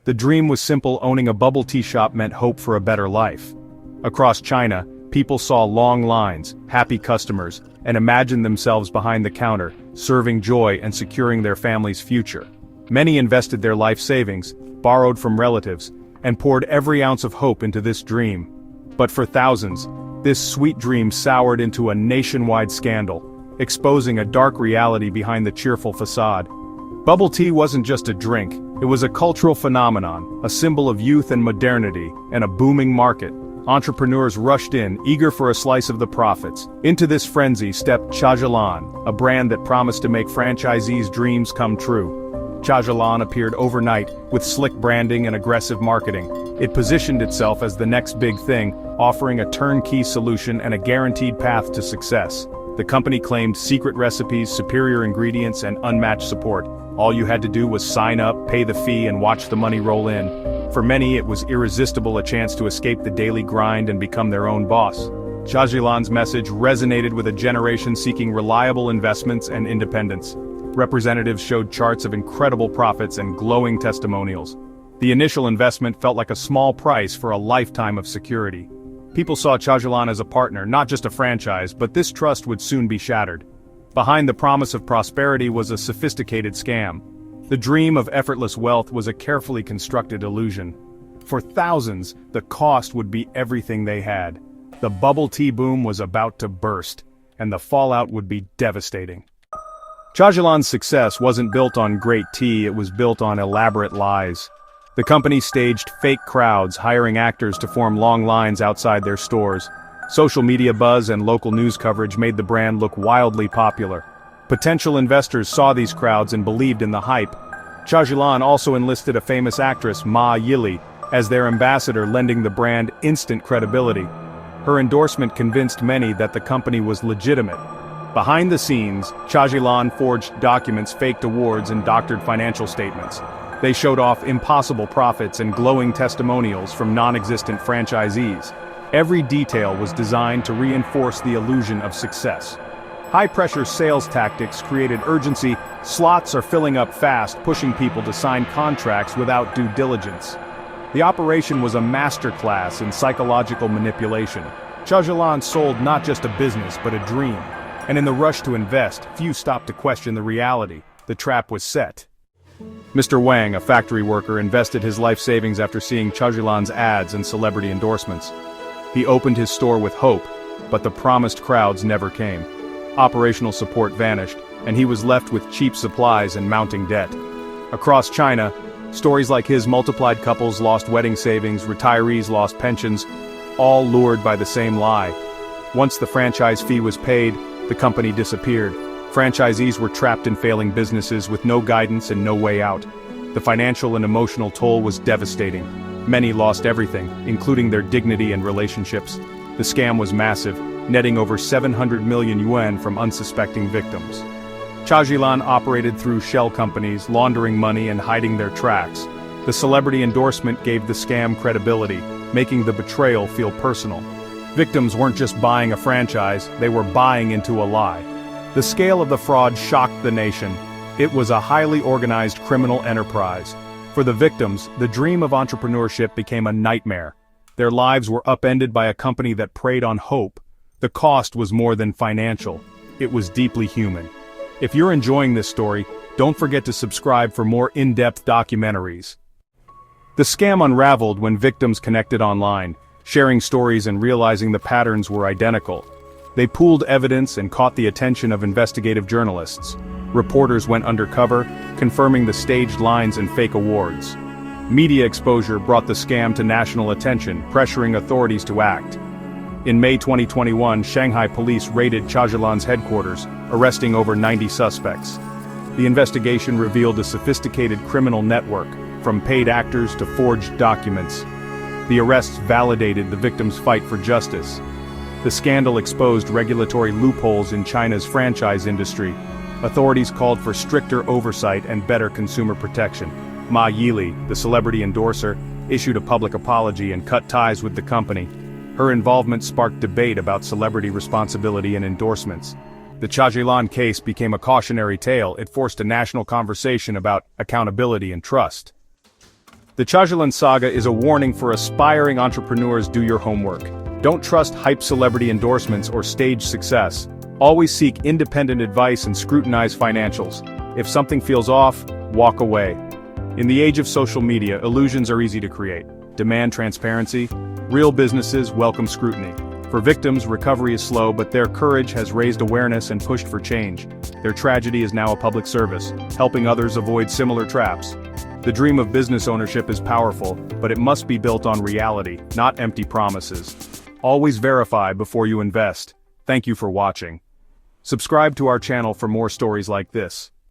The dream was simple: owning a bubble tea shop meant hope for a better life. Across China, people saw long lines, happy customers, and imagined themselves behind the counter, serving joy and securing their family's future. Many invested their life savings, borrowed from relatives, and poured every ounce of hope into this dream. But for thousands, this sweet dream soured into a nationwide scandal, exposing a dark reality behind the cheerful facade. Bubble tea wasn't just a drink, it was a cultural phenomenon, a symbol of youth and modernity, and a booming market. Entrepreneurs rushed in, eager for a slice of the profits. Into this frenzy stepped Chajilan, a brand that promised to make franchisees' dreams come true. Chajilan appeared overnight, with slick branding and aggressive marketing. It positioned itself as the next big thing, offering a turnkey solution and a guaranteed path to success. The company claimed secret recipes, superior ingredients, and unmatched support. All you had to do was sign up, pay the fee, and watch the money roll in. For many, it was irresistible, a chance to escape the daily grind and become their own boss. Chajilan's message resonated with a generation seeking reliable investments and independence. Representatives showed charts of incredible profits and glowing testimonials. The initial investment felt like a small price for a lifetime of security. People saw Chajilan as a partner, not just a franchise, but this trust would soon be shattered. Behind the promise of prosperity was a sophisticated scam. The dream of effortless wealth was a carefully constructed illusion. For thousands, the cost would be everything they had. The bubble tea boom was about to burst, and the fallout would be devastating. Chajilan's success wasn't built on great tea, it was built on elaborate lies. The company staged fake crowds, hiring actors to form long lines outside their stores. Social media buzz and local news coverage made the brand look wildly popular. Potential investors saw these crowds and believed in the hype. Chajilan also enlisted a famous actress, Ma Yili, as their ambassador, lending the brand instant credibility. Her endorsement convinced many that the company was legitimate. Behind the scenes, Chajilan forged documents, faked awards, and doctored financial statements. They showed off impossible profits and glowing testimonials from non-existent franchisees. Every detail was designed to reinforce the illusion of success. High-pressure sales tactics created urgency. Slots are filling up fast, pushing people to sign contracts without due diligence. The operation was a masterclass in psychological manipulation. Chajilan sold not just a business, but a dream. And in the rush to invest, few stopped to question the reality. The trap was set. Mr. Wang, a factory worker, invested his life savings after seeing Chajilan's ads and celebrity endorsements. He opened his store with hope, but the promised crowds never came. Operational support vanished, and he was left with cheap supplies and mounting debt. Across China, stories like his multiplied. Couples lost wedding savings, retirees lost pensions, all lured by the same lie. Once the franchise fee was paid, the company disappeared. Franchisees were trapped in failing businesses with no guidance and no way out. The financial and emotional toll was devastating. Many lost everything, including their dignity and relationships. The scam was massive, netting over 700 million yuan from unsuspecting victims. Chajilan operated through shell companies, laundering money and hiding their tracks. The celebrity endorsement gave the scam credibility, making the betrayal feel personal. Victims weren't just buying a franchise, they were buying into a lie. The scale of the fraud shocked the nation. It was a highly organized criminal enterprise. For the victims, the dream of entrepreneurship became a nightmare. Their lives were upended by a company that preyed on hope. The cost was more than financial. It was deeply human. If you're enjoying this story, don't forget to subscribe for more in-depth documentaries. The scam unraveled when victims connected online, sharing stories and realizing the patterns were identical. They pooled evidence and caught the attention of investigative journalists. Reporters went undercover, confirming the staged lines and fake awards. Media exposure brought the scam to national attention, pressuring authorities to act. In May 2021, Shanghai police raided Chajilan's headquarters, arresting over 90 suspects. The investigation revealed a sophisticated criminal network, from paid actors to forged documents. The arrests validated the victims' fight for justice. The scandal exposed regulatory loopholes in China's franchise industry. Authorities called for stricter oversight and better consumer protection. Ma Yili, the celebrity endorser, issued a public apology and cut ties with the company. Her involvement sparked debate about celebrity responsibility and endorsements. The Chajilan case became a cautionary tale. It forced a national conversation about accountability and trust. The Chajalan saga is a warning for aspiring entrepreneurs. Do your homework. Don't trust hype celebrity endorsements or stage success. Always seek independent advice and scrutinize financials. If something feels off, walk away. In the age of social media, illusions are easy to create. Demand transparency. Real businesses welcome scrutiny. For victims, recovery is slow, but their courage has raised awareness and pushed for change. Their tragedy is now a public service, helping others avoid similar traps. The dream of business ownership is powerful, but it must be built on reality, not empty promises. Always verify before you invest. Thank you for watching. Subscribe to our channel for more stories like this.